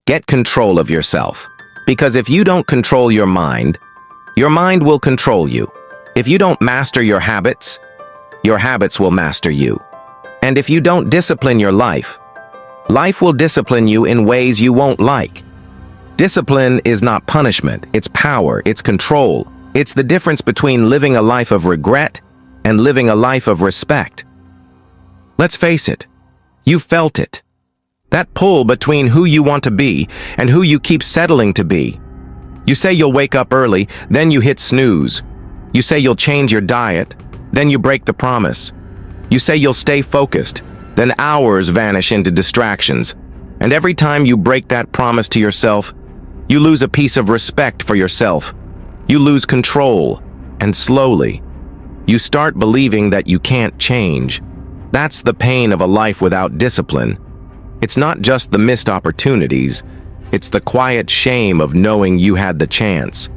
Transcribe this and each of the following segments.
Get control of yourself. Because if you don't control your mind will control you. If you don't master your habits will master you. And if you don't discipline your life will discipline you in ways you won't like. Discipline is not punishment, it's power, it's control. It's the difference between living a life of regret and living a life of respect. Let's face it, you felt it. That pull between who you want to be and who you keep settling to be. You say you'll wake up early, then you hit snooze. You say you'll change your diet, then you break the promise. You say you'll stay focused, then hours vanish into distractions. And every time you break that promise to yourself, you lose a piece of respect for yourself. You lose control, and slowly, you start believing that you can't change. That's the pain of a life without discipline. It's not just the missed opportunities, it's the quiet shame of knowing you had the chance,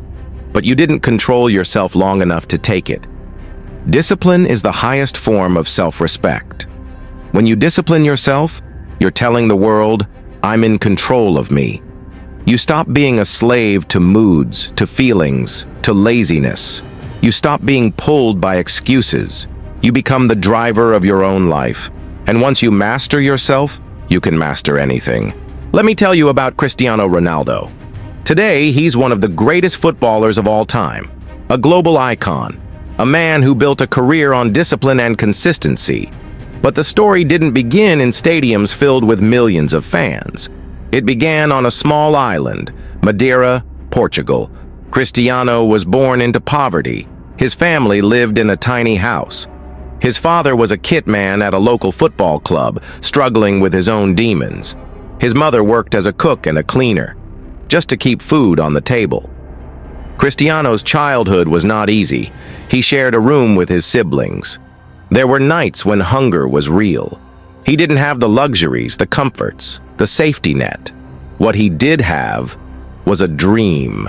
but you didn't control yourself long enough to take it. Discipline is the highest form of self-respect. When you discipline yourself, you're telling the world, I'm in control of me. You stop being a slave to moods, to feelings, to laziness. You stop being pulled by excuses. You become the driver of your own life. And once you master yourself, you can master anything. Let me tell you about Cristiano Ronaldo. Today, he's one of the greatest footballers of all time, a global icon, a man who built a career on discipline and consistency. But the story didn't begin in stadiums filled with millions of fans. It began on a small island, Madeira, Portugal. Cristiano was born into poverty. His family lived in a tiny house. His father was a kit man at a local football club, struggling with his own demons. His mother worked as a cook and a cleaner, just to keep food on the table. Cristiano's childhood was not easy. He shared a room with his siblings. There were nights when hunger was real. He didn't have the luxuries, the comforts, the safety net. What he did have was a dream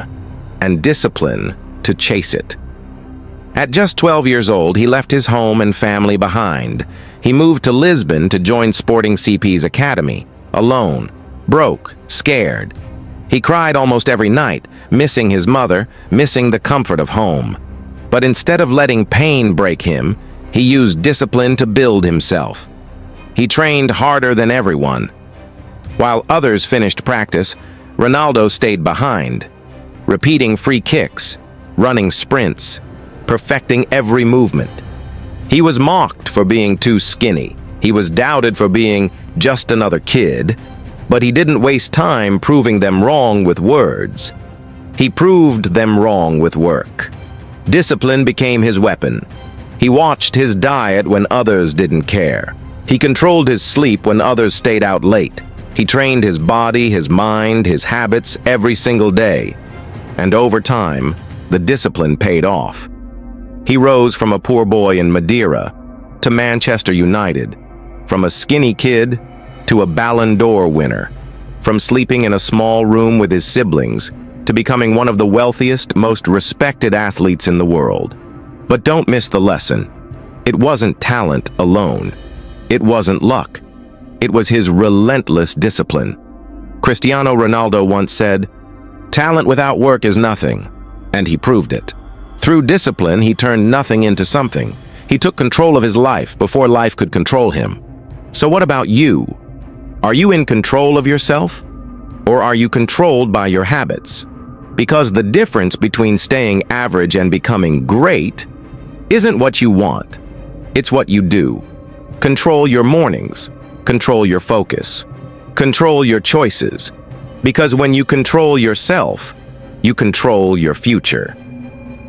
and discipline to chase it. At just 12 years old, he left his home and family behind. He moved to Lisbon to join Sporting CP's academy, alone, broke, scared. He cried almost every night, missing his mother, missing the comfort of home. But instead of letting pain break him, he used discipline to build himself. He trained harder than everyone. While others finished practice, Ronaldo stayed behind, repeating free kicks, running sprints, perfecting every movement. He was mocked for being too skinny. He was doubted for being just another kid, but he didn't waste time proving them wrong with words. He proved them wrong with work. Discipline became his weapon. He watched his diet when others didn't care. He controlled his sleep when others stayed out late. He trained his body, his mind, his habits every single day. And over time, the discipline paid off. He rose from a poor boy in Madeira to Manchester United, from a skinny kid to a Ballon d'Or winner, from sleeping in a small room with his siblings to becoming one of the wealthiest, most respected athletes in the world. But don't miss the lesson. It wasn't talent alone. It wasn't luck. It was his relentless discipline. Cristiano Ronaldo once said, "Talent without work is nothing," and he proved it. Through discipline, he turned nothing into something. He took control of his life before life could control him. So what about you? Are you in control of yourself? Or are you controlled by your habits? Because the difference between staying average and becoming great isn't what you want. It's what you do. Control your mornings. Control your focus. Control your choices. Because when you control yourself, you control your future.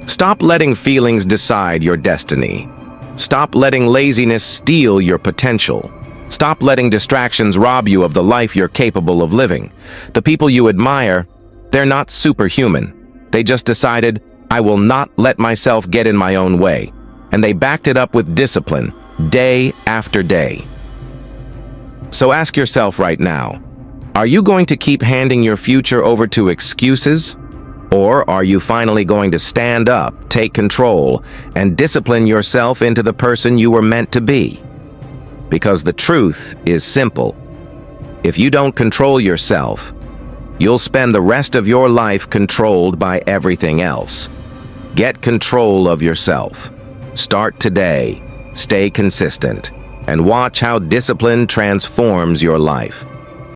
Stop letting feelings decide your destiny. Stop letting laziness steal your potential. Stop letting distractions rob you of the life you're capable of living. The people you admire, they're not superhuman. They just decided, I will not let myself get in my own way. And they backed it up with discipline, day after day. So ask yourself right now, are you going to keep handing your future over to excuses? Or are you finally going to stand up, take control, and discipline yourself into the person you were meant to be? Because the truth is simple. If you don't control yourself, you'll spend the rest of your life controlled by everything else. Get control of yourself. Start today, stay consistent, and watch how discipline transforms your life.